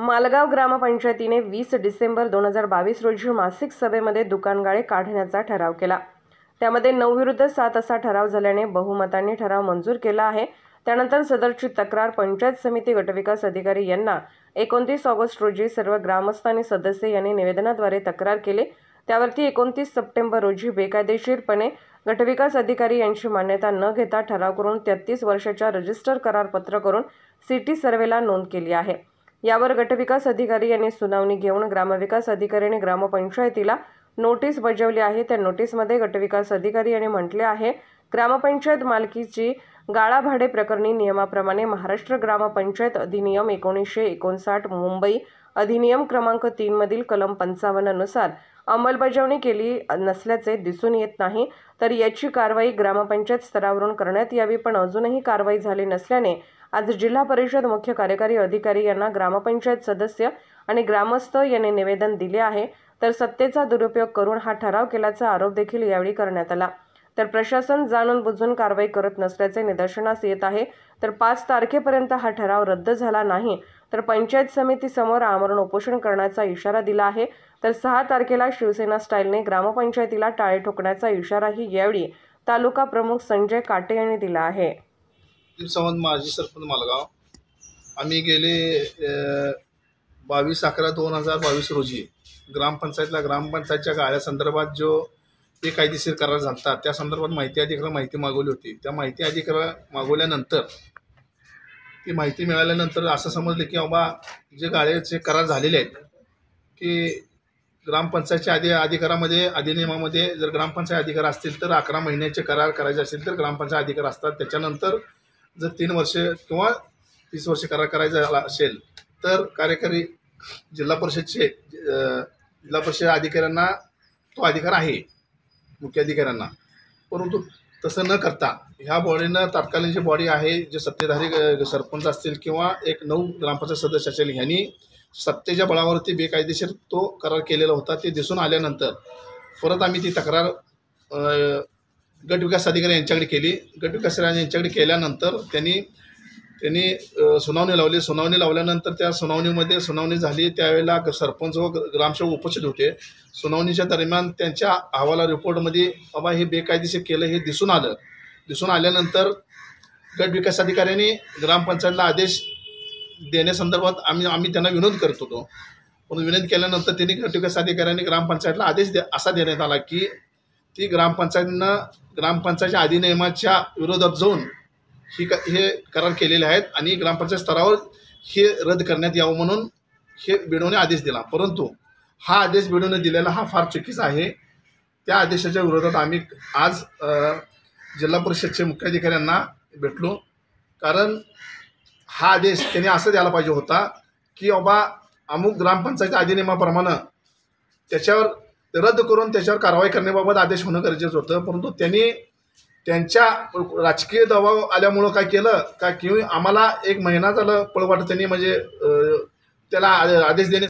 मालगाव ग्रामपंचायतीने 20 डिसेंबर 2022 रोजी मासिक सभेमध्ये दुकानगाळे काढण्याचा ठराव केला। त्यामध्ये 9 विरुद्ध 7 असा ठराव झाल्याने बहुमताने ठराव मंजूर केला आहे। त्यानंतर सदरची तक्रार पंचायत समिती गटविकास अधिकारी यांना 29 ऑगस्ट रोजी सर्व ग्रामस्थ आणि सदस्य यांनी निवेदनाद्वारे तक्रार केली। त्यावरती 29 सप्टेंबर रोजी बेकायदेशीरपणे गटविकास अधिकारी यांची मान्यता न घेता ठराव करून 33 वर्षाच्या रजिस्टर करारपत्र करून सिटी सर्वेला नोंद केली आहे। यावर गटविकास अधिकारी यांनी सुनावणी घेऊन ग्रामविकास अधिकाऱ्यांनी ग्रामपंचायतीला नोटीस बजावली आहे। त्या नोटीसमध्ये गटविकास अधिकारी यांनी म्हटले आहे, ग्रामपंचायत मालकीची गाळा भाडे प्रकरणी नियमाप्रमाणे महाराष्ट्र ग्रामपंचायत अधिनियम 1959 मुंबई अधिनियम क्रमांक 3 मधील कलम 55 नुसार अंमलबजावणी केली नसल्याचे दिसून येत नाही, तर याची कारवाई ग्रामपंचायत स्तरावरून करण्यात यावी, पण अजूनही कारवाई झाली नसल्याने आज जिल्हा परिषद मुख्य कार्यकारी अधिकारी यांना ग्रामपंचायत सदस्य आणि ग्रामस्थ यांनी निवेदन दिले आहे। तर सत्तेचा दुरुपयोग करून हा ठराव केल्याचा आरोप देखील यावेळी करण्यात आला। तर प्रशासन जाणून बुजून कारवाई करत नसल्याचे निदर्शनास येत आहे। तर 5 तारखेपर्यंत हा ठराव रद्द झाला नाही तर पंचायत समिती समोर आमरण उपोषण करण्याचा इशारा दिला आहे। तर 6 तारखेला शिवसेना स्टाईलने ग्रामपंचायतीला टाळे ठोकण्याचा इशाराही यावेळी तालुका प्रमुख संजय काटे यांनी दिला आहे। सावंत माजी सरपंच मालगाव। आम्ही गेले 22/11/2022 रोजी ग्रामपंचायतच्या गाळ्यासंदर्भात जो बेकायदेशीर करार झाला त्या संदर्भात माहिती मागवली होती। त्या माहिती मागवल्यानंतर ती माहिती मिळाल्यानंतर असं समजलं की बाबा जे गाळ्याचे करार झालेले आहेत की ग्रामपंचायतच्या अधिकारामध्ये अधिनियमामध्ये जर ग्रामपंचायत अधिकार असतील तर 11 महिन्याचे करार करायचे असतील तर ग्रामपंचायत अधिकार असतात। त्याच्यानंतर जर 3 वर्ष किंवा 30 वर्ष करार करायचा असेल तर कार्यकारी जिल्हा परिषद अधिकाऱ्यांना तो अधिकार आहे, मुख्य अधिकाऱ्यांना। परंतु तसं न करता ह्या बॉडीनं तत्कालीन जी बॉडी आहे, जे सत्तेधारी सरपंच असतील किंवा एक 9 ग्रामपंचायत सदस्य असेल, ह्यांनी सत्तेच्या बळावरती बेकायदेशीर तो करार केलेला होता। ते दिसून आल्यानंतर परत आम्ही ती तक्रार गटविकास अधिकारी यांच्याकडे केली। गटविकास यांच्याकडे केल्यानंतर त्यांनी सुनावणी लावली। सुनावणी लावल्यानंतर त्या सुनावणी झाली त्यावेळेला सरपंच व ग्रामसेवक उपस्थित होते। सुनावणीच्या दरम्यान त्यांच्या अहवाला रिपोर्टमध्ये बाबा हे बेकायदेशीर केलं हे दिसून आलं। दिसून आल्यानंतर गटविकास अधिकाऱ्यांनी ग्रामपंचायतला आदेश देण्यासंदर्भात आम्ही त्यांना विनंती करत होतो। पण विनंती केल्यानंतर त्यांनी गटविकास अधिकाऱ्यांनी ग्रामपंचायतला आदेश असा देण्यात आला की ती ग्रामपंचायतच्या अधिनियमाच्या विरोधात जाऊन हे करार केलेले आहेत आणि ग्रामपंचायत स्तरावर हे रद्द करण्यात यावं म्हणून हे बिडवणे आदेश दिला। परंतु हा आदेश बिडवणे दिलेला हा फार चुकीचा आहे। त्या आदेशाच्या विरोधात आम्ही आज जिल्हा परिषदचे मुख्याधिकाऱ्यांना भेटलो। कारण हा आदेश त्यांनी असं द्यायला पाहिजे होता की बाबा अमुक ग्रामपंचायत अधिनियमाप्रमाणे त्याच्यावर रद्द करून त्याच्यावर कारवाई करण्याबाबत आदेश होणं गरजेचं होतं। परंतु त्यांनी त्यांच्या राजकीय दबाव आल्यामुळं काय केलं का की आम्हाला 1 महिना झालं पळवाट त्यांनी म्हणजे त्याला आदेश देणे